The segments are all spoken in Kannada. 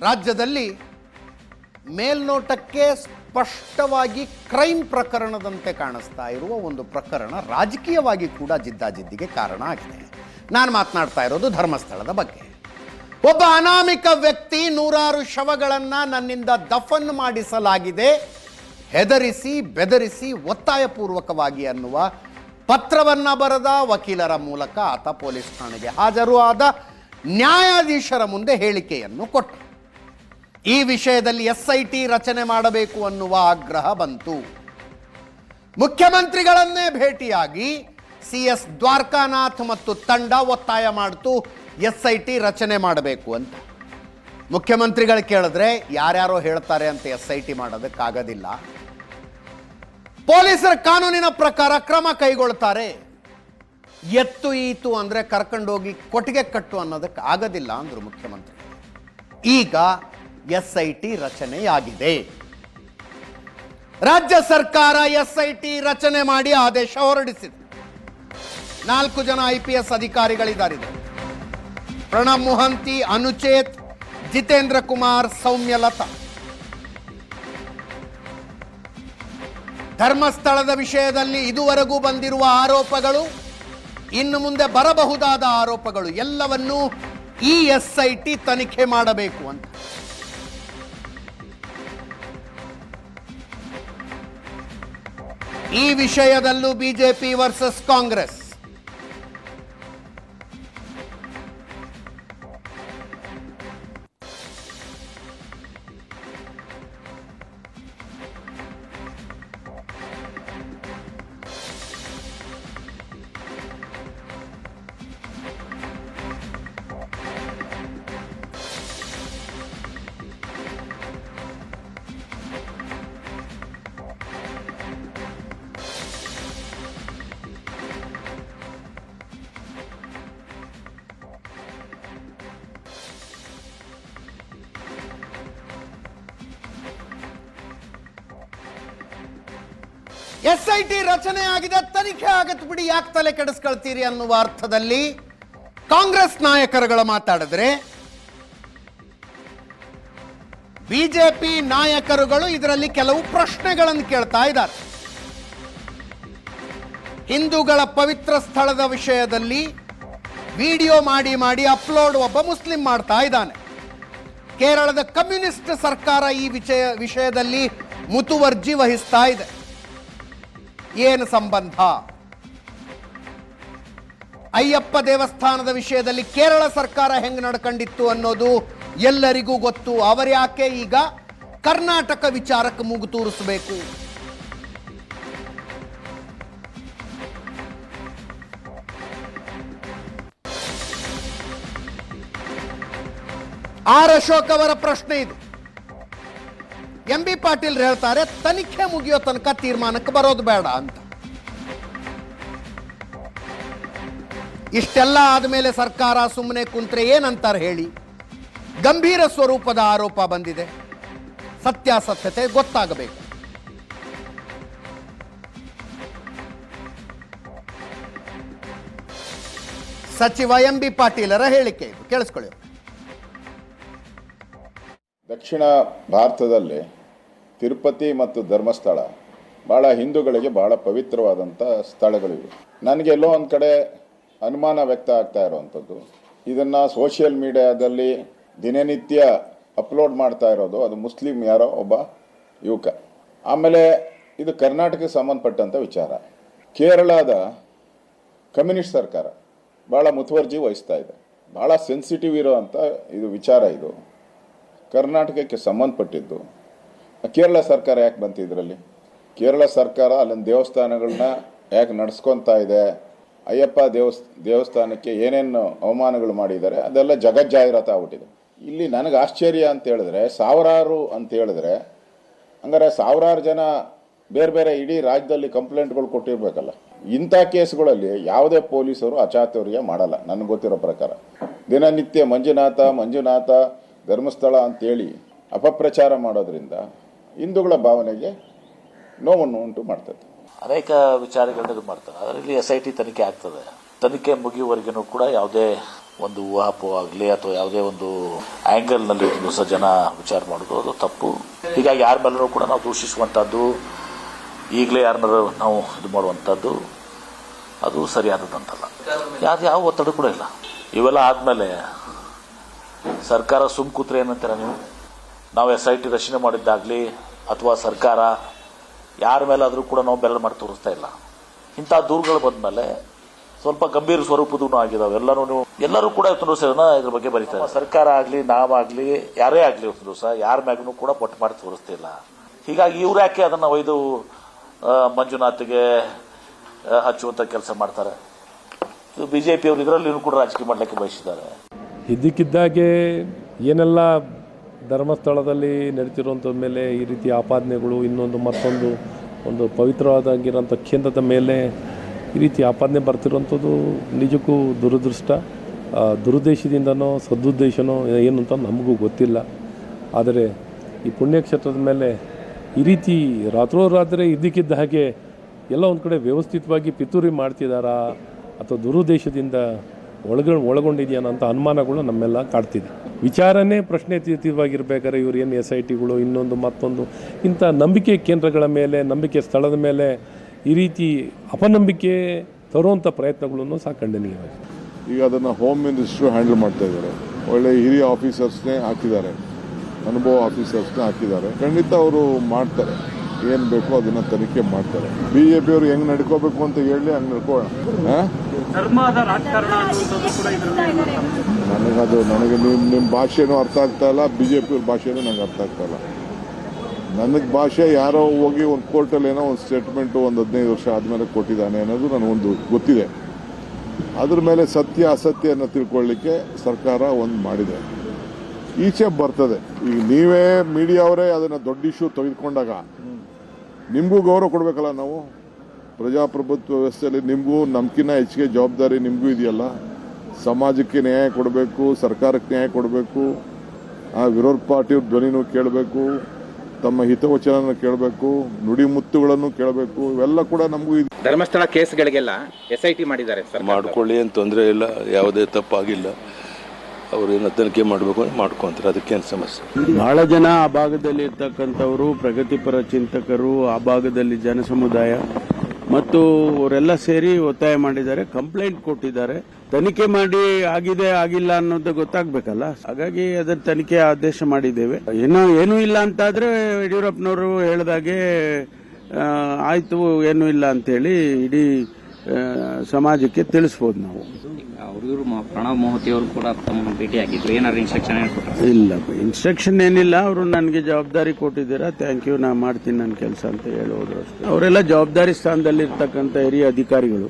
ರಾಜ್ಯದಲ್ಲಿ ಮೇಲ್ನೋಟಕ್ಕೆ ಸ್ಪಷ್ಟವಾಗಿ ಕ್ರೈಮ್ ಪ್ರಕರಣದಂತೆ ಕಾಣಿಸ್ತಾ ಇರುವ ಒಂದು ಪ್ರಕರಣ ರಾಜಕೀಯವಾಗಿ ಕೂಡ ಜಿದ್ದಾಜಿದ್ದಿಗೆ ಕಾರಣ ಆಗಿದೆ. ನಾನು ಮಾತನಾಡ್ತಾ ಇರೋದು ಧರ್ಮಸ್ಥಳದ ಬಗ್ಗೆ. ಒಬ್ಬ ಅನಾಮಿಕ ವ್ಯಕ್ತಿ ನೂರಾರು ಶವಗಳನ್ನು ನನ್ನಿಂದ ದಫನ್ ಮಾಡಿಸಲಾಗಿದೆ, ಹೆದರಿಸಿ ಬೆದರಿಸಿ ಒತ್ತಾಯಪೂರ್ವಕವಾಗಿ ಅನ್ನುವ ಪತ್ರವನ್ನು ಬರೆದ ವಕೀಲರ ಮೂಲಕ ಆತ ಪೊಲೀಸ್ ಠಾಣೆಗೆ ಹಾಜರು ಆದ, ನ್ಯಾಯಾಧೀಶರ ಮುಂದೆ ಹೇಳಿಕೆಯನ್ನು ಕೊಟ್ಟ. ಈ ವಿಷಯದಲ್ಲಿ SIT ರಚನೆ ಮಾಡಬೇಕು ಅನ್ನುವ ಆಗ್ರಹ ಬಂತು. ಮುಖ್ಯಮಂತ್ರಿಗಳನ್ನೇ ಭೇಟಿಯಾಗಿ CS ದ್ವಾರಕಾನಾಥ್ ಮತ್ತು ತಂಡ ಒತ್ತಾಯ ಮಾಡಿತು SIT ರಚನೆ ಮಾಡಬೇಕು ಅಂತ. ಮುಖ್ಯಮಂತ್ರಿಗಳು ಕೇಳಿದ್ರೆ ಯಾರ್ಯಾರೋ ಹೇಳ್ತಾರೆ ಅಂತ SIT ಮಾಡೋದಕ್ಕಾಗೋದಿಲ್ಲ, ಪೊಲೀಸರ ಕಾನೂನಿನ ಪ್ರಕಾರ ಕ್ರಮ ಕೈಗೊಳ್ತಾರೆ, ಎತ್ತು ಈತು ಅಂದ್ರೆ ಕರ್ಕೊಂಡೋಗಿ ಕೊಟ್ಟಿಗೆ ಕಟ್ಟು ಅನ್ನೋದಕ್ಕೆ ಆಗೋದಿಲ್ಲ ಅಂದ್ರು ಮುಖ್ಯಮಂತ್ರಿ. ಈಗ SIT ರಚನೆಯಾಗಿದೆ. ರಾಜ್ಯ ಸರ್ಕಾರ SIT ರಚನೆ ಮಾಡಿ ಆದೇಶ ಹೊರಡಿಸಿದೆ. 4 ಜನ IPS ಅಧಿಕಾರಿಗಳಿದ್ದಾರೆ. ಪ್ರಣಬ್ ಮೊಹಂತಿ, ಅನುಚೇತ್, ಜಿತೇಂದ್ರ ಕುಮಾರ್, ಸೌಮ್ಯಲತಾ. ಧರ್ಮಸ್ಥಳದ ವಿಷಯದಲ್ಲಿ ಇದುವರೆಗೂ ಬಂದಿರುವ ಆರೋಪಗಳು, ಇನ್ನು ಮುಂದೆ ಬರಬಹುದಾದ ಆರೋಪಗಳು ಎಲ್ಲವನ್ನೂ ಈ SIT ತನಿಖೆ ಮಾಡಬೇಕು ಅಂತ. ಈ ವಿಷಯದಲ್ಲೂ ಬಿಜೆಪಿ ವರ್ಸಸ್ ಕಾಂಗ್ರೆಸ್. SIT ರಚನೆ ಆಗಿದೆ, ತನಿಖೆ ಆಗತ್ತೆ ಬಿಡಿ, ಯಾಕೆ ತಲೆ ಕೆಡಿಸ್ಕೊಳ್ತೀರಿ ಅನ್ನುವ ಅರ್ಥದಲ್ಲಿ ಕಾಂಗ್ರೆಸ್ ನಾಯಕರುಗಳು ಮಾತಾಡಿದ್ರೆ, ಬಿಜೆಪಿ ನಾಯಕರುಗಳು ಇದರಲ್ಲಿ ಕೆಲವು ಪ್ರಶ್ನೆಗಳನ್ನು ಕೇಳ್ತಾ ಇದ್ದಾರೆ. ಹಿಂದೂಗಳ ಪವಿತ್ರ ಸ್ಥಳದ ವಿಷಯದಲ್ಲಿ ವಿಡಿಯೋ ಮಾಡಿ ಅಪ್ಲೋಡ್ ಒಬ್ಬ ಮುಸ್ಲಿಂ ಮಾಡ್ತಾ ಇದ್ದಾನೆ. ಕೇರಳದ ಕಮ್ಯುನಿಸ್ಟ್ ಸರ್ಕಾರ ಈ ವಿಷಯದಲ್ಲಿ ಮುತುವರ್ಜಿ ವಹಿಸ್ತಾ ಇದೆ. ಏನು ಸಂಬಂಧ? ಅಯ್ಯಪ್ಪ ದೇವಸ್ಥಾನದ ವಿಷಯದಲ್ಲಿ ಕೇರಳ ಸರ್ಕಾರ ಹೆಂಗ್ ನಡ್ಕೊಂಡಿತ್ತು ಅನ್ನೋದು ಎಲ್ಲರಿಗೂ ಗೊತ್ತು. ಅವರ್ಯಾಕೆ ಈಗ ಕರ್ನಾಟಕ ವಿಚಾರಕ್ಕೆ ಮೂಗು ತೂರಿಸಬೇಕು? ಆರ್ ಅಶೋಕ್ ಅವರ ಪ್ರಶ್ನೆ ಇದು. MB ಪಾಟೀಲ್ ಹೇಳ್ತಾರೆ ತನಿಖೆ ಮುಗಿಯೋ ತನಕ ತೀರ್ಮಾನಕ್ಕೆ ಬರೋದು ಬೇಡ ಅಂತ. ಇಷ್ಟೆಲ್ಲ ಆದಮೇಲೆ ಸರ್ಕಾರ ಸುಮ್ಮನೆ ಕುಂತ್ರೆ ಏನಂತಾರೆ ಹೇಳಿ? ಗಂಭೀರ ಸ್ವರೂಪದ ಆರೋಪ ಬಂದಿದೆ, ಸತ್ಯಾಸತ್ಯತೆ ಗೊತ್ತಾಗಬೇಕು. ಸಚಿವ MB ಪಾಟೀಲರ ಹೇಳಿಕೆ ಇದು, ಕೇಳಿಸ್ಕೊಳ್ಳಿ. ದಕ್ಷಿಣ ಭಾರತದಲ್ಲಿ ತಿರುಪತಿ ಮತ್ತು ಧರ್ಮಸ್ಥಳ ಭಾಳ ಹಿಂದೂಗಳಿಗೆ ಭಾಳ ಪವಿತ್ರವಾದಂಥ ಸ್ಥಳಗಳಿವೆ. ನನಗೆಲ್ಲೋ ಒಂದು ಕಡೆ ಅನುಮಾನ ವ್ಯಕ್ತ ಆಗ್ತಾ ಇರುವಂಥದ್ದು, ಇದನ್ನು ಸೋಷಿಯಲ್ ಮೀಡಿಯಾದಲ್ಲಿ ದಿನನಿತ್ಯ ಅಪ್ಲೋಡ್ ಮಾಡ್ತಾ ಇರೋದು ಅದು ಮುಸ್ಲಿಂ ಯಾರೋ ಒಬ್ಬ ಯುವಕ. ಆಮೇಲೆ ಇದು ಕರ್ನಾಟಕಕ್ಕೆ ಸಂಬಂಧಪಟ್ಟಂಥ ವಿಚಾರ. ಕೇರಳದ ಕಮ್ಯುನಿಸ್ಟ್ ಸರ್ಕಾರ ಭಾಳ ಮುತುವರ್ಜಿ ವಹಿಸ್ತಾ ಇದೆ, ಭಾಳ ಸೆನ್ಸಿಟಿವ್ ಇರೋವಂಥ ಇದು ವಿಚಾರ. ಇದು ಕರ್ನಾಟಕಕ್ಕೆ ಸಂಬಂಧಪಟ್ಟಿದ್ದು. ಕೇರಳ ಸರ್ಕಾರ ಯಾಕೆ ಬಂತು ಇದರಲ್ಲಿ? ಕೇರಳ ಸರ್ಕಾರ ಅಲ್ಲಿನ ದೇವಸ್ಥಾನಗಳನ್ನ ಯಾಕೆ ನಡೆಸ್ಕೊತಾ ಇದೆ? ಅಯ್ಯಪ್ಪ ದೇವಸ್ಥಾನಕ್ಕೆ ಏನೇನು ಅವಮಾನಗಳು ಮಾಡಿದ್ದಾರೆ ಅದೆಲ್ಲ ಜಗಜ್ಜಾಹಿರಾತ ಆಗ್ಬಿಟ್ಟಿದೆ. ಇಲ್ಲಿ ನನಗೆ ಆಶ್ಚರ್ಯ ಅಂತ ಹೇಳಿದ್ರೆ, ಸಾವಿರಾರು ಅಂತ ಹೇಳಿದ್ರೆ ಹಂಗಾರೆ ಸಾವಿರಾರು ಜನ ಬೇರೆ ಬೇರೆ ಇಡೀ ರಾಜ್ಯದಲ್ಲಿ ಕಂಪ್ಲೇಂಟ್ಗಳು ಕೊಟ್ಟಿರ್ಬೇಕಲ್ಲ. ಇಂಥ ಕೇಸ್ಗಳಲ್ಲಿ ಯಾವುದೇ ಪೊಲೀಸರು ಅಚಾತುರ್ಯ ಮಾಡಲ್ಲ ನನಗೆ ಗೊತ್ತಿರೋ ಪ್ರಕಾರ. ದಿನನಿತ್ಯ ಮಂಜುನಾಥ ಧರ್ಮಸ್ಥಳ ಅಂತೇಳಿ ಅಪಪ್ರಚಾರ ಮಾಡೋದ್ರಿಂದ ಹಿಂದೂಗಳ ಭಾವನೆಗೆ ನೋವನ್ನು ಉಂಟು ಮಾಡ್ತದೆ. ಅನೇಕ ವಿಚಾರಗಳನ್ನ ಮಾಡ್ತಾರೆ. ಅದರಲ್ಲಿ SIT ತನಿಖೆ ಆಗ್ತದೆ. ತನಿಖೆ ಮುಗಿಯುವವರೆಗೂ ಕೂಡ ಯಾವುದೇ ಒಂದು ಊಹಾಪೋಹ ಆಗಲಿ ಅಥವಾ ಯಾವುದೇ ಒಂದು ಆ್ಯಂಗಲ್ನಲ್ಲಿ ಸಹ ಜನ ವಿಚಾರ ಮಾಡೋದು ಅದು ತಪ್ಪು. ಹೀಗಾಗಿ ಯಾರ ಮೇಲೂ ಕೂಡ ನಾವು ದೂಷಿಸುವಂಥದ್ದು, ಈಗಲೇ ಯಾರನ್ನಾರು ನಾವು ಇದು ಮಾಡುವಂಥದ್ದು ಅದು ಸರಿಯಾದದಂತಲ್ಲ. ಯಾವ ಒತ್ತಡ ಕೂಡ ಇಲ್ಲ. ಇವೆಲ್ಲ ಆದಮೇಲೆ ಸರ್ಕಾರ ಸುಮ್ ಕೂತ್ರೆ ಏನಂತೀರ ನೀವು? ನಾವು SIT ರಚನೆ ಮಾಡಿದ್ದಾಗಲಿ ಅಥವಾ ಸರ್ಕಾರ ಯಾರ ಮೇಲಾದರೂ ಕೂಡ ನಾವು ಬೆಲ್ಲ ಮಾಡಿ ತೋರಿಸ್ತಾ ಇಲ್ಲ. ಇಂಥ ದೂರುಗಳು ಬಂದಮೇಲೆ ಸ್ವಲ್ಪ ಗಂಭೀರ ಸ್ವರೂಪದೂ ಆಗಿದಾವೆ. ಎಲ್ಲರೂ ಕೂಡ ಇವತ್ತು ದಿವಸ ಇದ್ರ ಬಗ್ಗೆ ಬರೀತಾರೆ. ಸರ್ಕಾರ ಆಗಲಿ ನಾವಾಗಲಿ ಯಾರೇ ಆಗಲಿ ಇವತ್ತು ದಿವಸ ಯಾರ ಮ್ಯಾಗೂ ಕೂಡ ಪೊಟ್ಟು ಮಾಡಿ ತೋರಿಸ್ತಿಲ್ಲ. ಹೀಗಾಗಿ ಇವ್ರು ಯಾಕೆ ಅದನ್ನು ಒಯ್ದು ಮಂಜುನಾಥ್ಗೆ ಹಚ್ಚುವಂಥ ಕೆಲಸ ಮಾಡ್ತಾರೆ? BJP ಅವರು ಇದರಲ್ಲಿ ಕೂಡ ರಾಜಕೀಯ ಮಾಡಲಿಕ್ಕೆ ಬಯಸಿದ್ದಾರೆ. ಇದ್ದಕ್ಕಿದ್ದಾಗೆ ಏನೆಲ್ಲ ಧರ್ಮಸ್ಥಳದಲ್ಲಿ ನಡೀತಿರುವಂಥದ ಮೇಲೆ ಈ ರೀತಿ ಆಪಾದನೆಗಳು, ಇನ್ನೊಂದು ಮತ್ತೊಂದು ಒಂದು ಪವಿತ್ರವಾದಂಗಿರೋಂಥ ಕೇಂದ್ರದ ಮೇಲೆ ಈ ರೀತಿ ಆಪಾದನೆ ಬರ್ತಿರುವಂಥದ್ದು ನಿಜಕ್ಕೂ ದುರದೃಷ್ಟ. ದುರುದ್ದೇಶದಿಂದನೋ ಸದುದ್ದೇಶನೋ ಏನು ಅಂತ ನಮಗೂ ಗೊತ್ತಿಲ್ಲ. ಆದರೆ ಈ ಪುಣ್ಯಕ್ಷೇತ್ರದ ಮೇಲೆ ಈ ರೀತಿ ರಾತ್ರೋರಾತ್ರಿ ಇದ್ದಕ್ಕಿದ್ದ ಹಾಗೆ ಎಲ್ಲ ಒಂದು ಕಡೆ ವ್ಯವಸ್ಥಿತವಾಗಿ ಪಿತೂರಿ ಮಾಡ್ತಿದ್ದಾರಾ ಅಥವಾ ದುರುದ್ದೇಶದಿಂದ ಒಳಗೊಂಡಿದೆಯಾ ಅಂತ ಅನುಮಾನಗಳು ನಮ್ಮೆಲ್ಲ ಕಾಡ್ತಿದೆ. ವಿಚಾರನೇ ಪ್ರಶ್ನೆತೀತವಾಗಿರ್ಬೇಕಾದ್ರೆ ಇವರು ಏನು SITಗಳು ಇನ್ನೊಂದು ಮತ್ತೊಂದು ಇಂಥ ನಂಬಿಕೆ ಕೇಂದ್ರಗಳ ಮೇಲೆ, ನಂಬಿಕೆ ಸ್ಥಳದ ಮೇಲೆ ಈ ರೀತಿ ಅಪನಂಬಿಕೆ ತರುವಂಥ ಪ್ರಯತ್ನಗಳನ್ನು ಸಹ ಖಂಡನೀಯವಾಗಿದೆ. ಈಗ ಅದನ್ನು ಹೋಮ್ ಮಿನಿಸ್ಟ್ರು ಹ್ಯಾಂಡಲ್ ಮಾಡ್ತಾ ಇದ್ದಾರೆ. ಒಳ್ಳೆ ಹಿರಿಯ ಆಫೀಸರ್ಸ್ನೇ ಹಾಕಿದ್ದಾರೆ, ಅನುಭವ ಆಫೀಸರ್ಸ್ನೇ ಹಾಕಿದ್ದಾರೆ. ಖಂಡಿತ ಅವರು ಮಾಡ್ತಾರೆ, ಏನು ಬೇಕೋ ಅದನ್ನು ತನಿಖೆ ಮಾಡ್ತಾರೆ. BJP ಅವರು ಹೆಂಗೆ ನಡ್ಕೋಬೇಕು ಅಂತ ಹೇಳಿ ಹಂಗೆ ನಡ್ಕೊಳ್ಳೋಣ. ಧರ್ಮದ ರಾಜಕಾರಣ ನನಗೆ ನಿಮ್ಮ ಭಾಷೆನೂ ಅರ್ಥ ಆಗ್ತಾ ಇಲ್ಲ, BJP ಅವ್ರ ಭಾಷೆನೂ ನಂಗೆ ಅರ್ಥ ಆಗ್ತಾ ಇಲ್ಲ. ನನಗೆ ಭಾಷೆ ಯಾರೋ ಹೋಗಿ ಒಂದು ಕೋರ್ಟಲ್ಲಿ ಏನೋ ಒಂದು ಸ್ಟೇಟ್ಮೆಂಟು ಒಂದು 15 ವರ್ಷ ಆದಮೇಲೆ ಕೊಟ್ಟಿದ್ದಾನೆ ಅನ್ನೋದು ನನಗೊಂದು ಗೊತ್ತಿದೆ. ಅದ್ರ ಮೇಲೆ ಸತ್ಯ ಅಸತ್ಯನ ತಿಳ್ಕೊಳ್ಳಿಕ್ಕೆ ಸರ್ಕಾರ ಒಂದು ಮಾಡಿದೆ. ಈಚೆ ಬರ್ತದೆ. ಈಗ ನೀವೇ ಮೀಡಿಯಾ ಅವರೇ ಅದನ್ನು ದೊಡ್ಡ ಇಶ್ಯೂ ತೆಗೆದುಕೊಂಡಾಗ ನಿಮಗೂ ಗೌರವ ಕೊಡಬೇಕಲ್ಲ. ನಾವು ಪ್ರಜಾಪ್ರಭುತ್ವ ವ್ಯವಸ್ಥೆಯಲ್ಲಿ ನಿಮಗೂ ನಮ್ಕಿನ್ನ ಹೆಚ್ಚಿಗೆ ಜವಾಬ್ದಾರಿ ನಿಮಗೂ ಇದೆಯಲ್ಲ. ಸಮಾಜಕ್ಕೆ ನ್ಯಾಯ ಕೊಡಬೇಕು, ಸರ್ಕಾರಕ್ಕೆ ನ್ಯಾಯ ಕೊಡಬೇಕು, ವಿರೋಧ ಪಾರ್ಟಿಯವ್ರ ಧ್ವನಿನೂ ಕೇಳಬೇಕು, ತಮ್ಮ ಹಿತವಚನ ಕೇಳಬೇಕು, ನುಡಿಮುತ್ತುಗಳನ್ನು ಕೇಳಬೇಕು. ಇವೆಲ್ಲ ಕೂಡ ನಮಗೂ ಇದೆ. ಧರ್ಮಸ್ಥಳ ಕೇಸ್ಗಳಿಗೆಲ್ಲ SIT ಮಾಡಿದ್ದಾರೆ. ಮಾಡ್ಕೊಳ್ಳಿ ಏನು ತೊಂದರೆ ಇಲ್ಲ, ಯಾವುದೇ ತಪ್ಪಾಗಿಲ್ಲ. ಅವರು ಏನೋ ತನಿಖೆ ಮಾಡಬೇಕು ಮಾಡ್ಕೊಂತಾರೆ, ಅದಕ್ಕೇನು ಸಮಸ್ಯೆ. ಬಹಳ ಜನ ಆ ಭಾಗದಲ್ಲಿ ಇರ್ತಕ್ಕಂಥವರು ಪ್ರಗತಿಪರ ಚಿಂತಕರು, ಆ ಭಾಗದಲ್ಲಿ ಜನಸಮುದಾಯ ಮತ್ತು ಅವರೆಲ್ಲ ಸೇರಿ ಒತ್ತಾಯ ಮಾಡಿದ್ದಾರೆ, ಕಂಪ್ಲೇಂಟ್ ಕೊಟ್ಟಿದ್ದಾರೆ. ತನಿಖೆ ಮಾಡಿ ಆಗಿದೆ ಆಗಿಲ್ಲ ಅನ್ನೋದು ಗೊತ್ತಾಗ್ಬೇಕಲ್ಲ. ಹಾಗಾಗಿ ಅದರ ತನಿಖೆ ಆದೇಶ ಮಾಡಿದ್ದೇವೆ. ಏನೂ ಇಲ್ಲ ಅಂತಾದ್ರೆ ಯಡಿಯೂರಪ್ಪನವರು ಹೇಳಿದಾಗೆ ಆಯ್ತು, ಏನೂ ಇಲ್ಲ ಅಂತೇಳಿ ಇಡೀ ಸಮಾಜಕ್ಕೆ ತಿಳಿಸ್ಬೋದು ನಾವು. ಅವರು ಪ್ರಣವ್ ಮೊಹತಿ ಅವರು ಕೂಡ ತಮ್ಮ ಭೇಟಿ ಆಗಿದ್ರು, ಏನಾದ್ರು ಇನ್ಸ್ಟ್ರಕ್ಷನ್ ಇಲ್ಲ, ಇನ್ಸ್ಟ್ರಕ್ಷನ್ ಏನಿಲ್ಲ. ಅವರು ನನಗೆ ಜವಾಬ್ದಾರಿ ಕೊಟ್ಟಿದ್ದೀರಾ, ಥ್ಯಾಂಕ್ ಯು, ನಾ ಮಾಡ್ತೀನಿ ನನ್ನ ಕೆಲಸ ಅಂತ ಹೇಳೋದು ಅಷ್ಟೇ. ಅವರೆಲ್ಲ ಜವಾಬ್ದಾರಿ ಸ್ಥಾನದಲ್ಲಿ ಇರ್ತಕ್ಕಂಥ ಹಿರಿಯ ಅಧಿಕಾರಿಗಳು,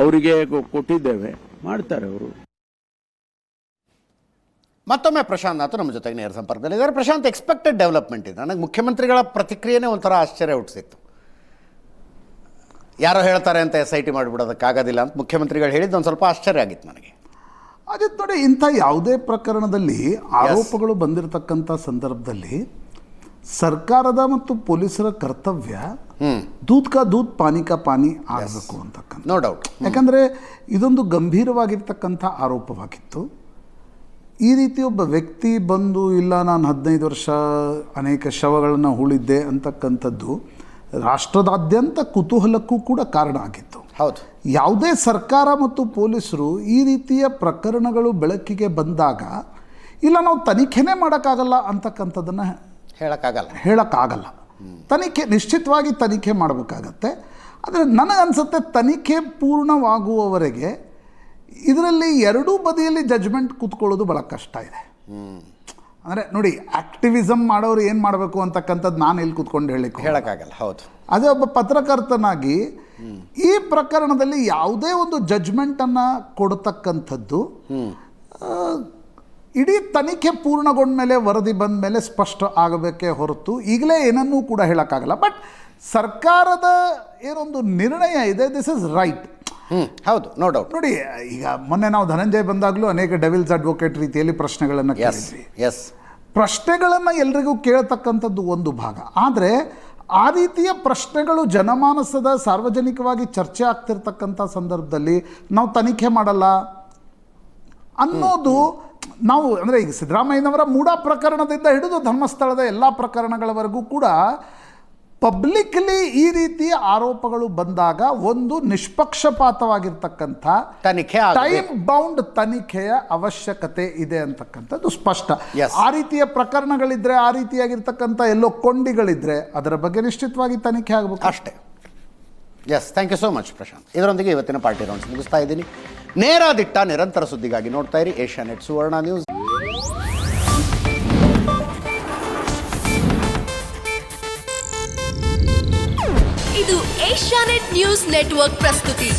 ಅವರಿಗೆ ಕೊಟ್ಟಿದ್ದೇವೆ, ಮಾಡ್ತಾರೆ ಅವರು. ಮತ್ತೊಮ್ಮೆ ಪ್ರಶಾಂತ್ ನಾಥ್ ನಮ್ಮ ಜೊತೆಗೆ ನೇರ ಸಂಪರ್ಕದಲ್ಲಿದ್ದಾರೆ. ಪ್ರಶಾಂತ್, ಎಕ್ಸ್ಪೆಕ್ಟೆಡ್ ಡೆವಲಪ್ಮೆಂಟ್ ಇದೆ. ನನಗೆ ಮುಖ್ಯಮಂತ್ರಿಗಳ ಪ್ರತಿಕ್ರಿಯೆನೇ ಒಂಥರ ಆಶ್ಚರ್ಯ ಹುಟ್ಟಿಸಿತ್ತು. ಯಾರೋ ಹೇಳ್ತಾರೆ ಅಂತ SIT ಮಾಡಿಬಿಡೋದಕ್ಕಾಗೋದಿಲ್ಲ ಅಂತ ಮುಖ್ಯಮಂತ್ರಿಗಳು ಹೇಳಿದ್ದು ಒಂದು ಸ್ವಲ್ಪ ಆಶ್ಚರ್ಯ ಆಗಿತ್ತು ನನಗೆ. ಅದೇ ನೋಡಿ, ಇಂಥ ಯಾವುದೇ ಪ್ರಕರಣದಲ್ಲಿ ಆರೋಪಗಳು ಬಂದಿರತಕ್ಕಂಥ ಸಂದರ್ಭದಲ್ಲಿ ಸರ್ಕಾರದ ಮತ್ತು ಪೊಲೀಸರ ಕರ್ತವ್ಯ ದೂದ್ ಕಾ ದೂದ್ ಪಾನಿ ಕಾ ಪಾನಿ ಆಗಬೇಕು ಅಂತಕ್ಕಂಥ, ನೋ ಡೌಟ್. ಯಾಕಂದರೆ ಇದೊಂದು ಗಂಭೀರವಾಗಿರ್ತಕ್ಕಂಥ ಆರೋಪವಾಗಿತ್ತು. ಈ ರೀತಿ ಒಬ್ಬ ವ್ಯಕ್ತಿ ಬಂದು ಇಲ್ಲ ನಾನು 15 ವರ್ಷ ಅನೇಕ ಶವಗಳನ್ನು ಹೂಳಿದ್ದೆ ಅಂತಕ್ಕಂಥದ್ದು ರಾಷ್ಟ್ರದಾದ್ಯಂತ ಕುತೂಹಲಕ್ಕೂ ಕೂಡ ಕಾರಣ ಆಗಿತ್ತು. ಹೌದು. ಯಾವುದೇ ಸರ್ಕಾರ ಮತ್ತು ಪೊಲೀಸರು ಈ ರೀತಿಯ ಪ್ರಕರಣಗಳು ಬೆಳಕಿಗೆ ಬಂದಾಗ ಇಲ್ಲ ನಾವು ತನಿಖೆನೇ ಮಾಡೋಕ್ಕಾಗಲ್ಲ ಅಂತಕ್ಕಂಥದ್ದನ್ನು ಹೇಳೋಕ್ಕಾಗಲ್ಲ. ತನಿಖೆ ನಿಶ್ಚಿತವಾಗಿ ತನಿಖೆ ಮಾಡಬೇಕಾಗತ್ತೆ. ಆದರೆ ನನಗನ್ಸುತ್ತೆ ತನಿಖೆ ಪೂರ್ಣವಾಗುವವರೆಗೆ ಇದರಲ್ಲಿ ಎರಡೂ ಬದಿಯಲ್ಲಿ ಜಡ್ಜ್ಮೆಂಟ್ ಕೂತ್ಕೊಳ್ಳೋದು ಭಾಳ ಕಷ್ಟ ಇದೆ. ಅಂದರೆ ನೋಡಿ, ಆಕ್ಟಿವಿಸಮ್ ಮಾಡೋರು ಏನು ಮಾಡಬೇಕು ಅಂತಕ್ಕಂಥದ್ದು ನಾನು ಇಲ್ಲಿ ಕೂತ್ಕೊಂಡು ಹೇಳೋಕ್ಕಾಗಲ್ಲ. ಹೌದು. ಅದೇ ಒಬ್ಬ ಪತ್ರಕರ್ತನಾಗಿ ಈ ಪ್ರಕರಣದಲ್ಲಿ ಯಾವುದೇ ಒಂದು ಜಡ್ಜ್ಮೆಂಟನ್ನು ಕೊಡ್ತಕ್ಕಂಥದ್ದು ಇಡೀ ತನಿಖೆ ಪೂರ್ಣಗೊಂಡ ಮೇಲೆ, ವರದಿ ಬಂದ ಮೇಲೆ ಸ್ಪಷ್ಟ ಆಗಬೇಕೇ ಹೊರತು ಈಗಲೇ ಏನನ್ನೂ ಕೂಡ ಹೇಳೋಕ್ಕಾಗಲ್ಲ. ಬಟ್ ಸರ್ಕಾರದ ಏನೊಂದು ನಿರ್ಣಯ ಇದೆ, ದಿಸ್ ಇಸ್ ರೈಟ್. ಹೌದು, ನೋ ಡೌಟ್. ನೋಡಿ, ಈಗ ಮೊನ್ನೆ ನಾವು ಧನಂಜಯ್ ಬಂದಾಗಲೂ ಅನೇಕ ಡೆವಿಲ್ಸ್ ಅಡ್ವೊಕೇಟ್ ರೀತಿಯಲ್ಲಿ ಪ್ರಶ್ನೆಗಳನ್ನು ಕೇಳಿದ್ವಿ. ಪ್ರಶ್ನೆಗಳನ್ನು ಎಲ್ರಿಗೂ ಕೇಳ್ತಕ್ಕಂಥದ್ದು ಒಂದು ಭಾಗ. ಆದರೆ ಆ ರೀತಿಯ ಪ್ರಶ್ನೆಗಳು ಜನಮಾನಸದ ಸಾರ್ವಜನಿಕವಾಗಿ ಚರ್ಚೆ ಆಗ್ತಿರ್ತಕ್ಕಂಥ ಸಂದರ್ಭದಲ್ಲಿ ನಾವು ತನಿಖೆ ಮಾಡಲ್ಲ ಅನ್ನೋದು ನಾವು ಅಂದರೆ ಈಗ ಸಿದ್ದರಾಮಯ್ಯನವರ ಮೂಢ ಪ್ರಕರಣದಿಂದ ಹಿಡಿದು ಧರ್ಮಸ್ಥಳದ ಎಲ್ಲ ಪ್ರಕರಣಗಳವರೆಗೂ ಕೂಡ ಪಬ್ಲಿಕ್ಲಿ ಈ ರೀತಿಯ ಆರೋಪಗಳು ಬಂದಾಗ ಒಂದು ನಿಷ್ಪಕ್ಷಪಾತವಾಗಿರ್ತಕ್ಕಂಥ ತನಿಖೆ ಟೈಮ್ ಬೌಂಡ್ ತನಿಖೆಯ ಅವಶ್ಯಕತೆ ಇದೆ ಅಂತಕ್ಕಂಥದ್ದು ಸ್ಪಷ್ಟ. Yes. ಆ ರೀತಿಯ ಪ್ರಕರಣಗಳಿದ್ರೆ, ಆ ರೀತಿಯಾಗಿರ್ತಕ್ಕಂಥ ಎಲ್ಲೋ ಕೊಂಡಿಗಳಿದ್ರೆ ಅದರ ಬಗ್ಗೆ ನಿಶ್ಚಿತವಾಗಿ ತನಿಖೆ ಆಗಬೇಕು ಅಷ್ಟೇ. Yes, thank you so much Prashant. ಇದರೊಂದಿಗೆ ಇವತ್ತಿನ ಪಾರ್ಟಿ ರೌಂಡ್ಸ್ ಮುಗಿಸ್ತಾ ಇದ್ದೀನಿ. ನೇರ ದಿಟ್ಟ ನಿರಂತರ ಸುದ್ದಿಗಾಗಿ ನೋಡ್ತಾ ಇರಿ ಏಷ್ಯಾನೆಟ್ ಸುವರ್ಣ ನ್ಯೂಸ್. ಇದು ಏಷ್ಯಾನೆಟ್ ನ್ಯೂಸ್ ನೆಟ್ವರ್ಕ್ ಪ್ರಸ್ತುತಿ.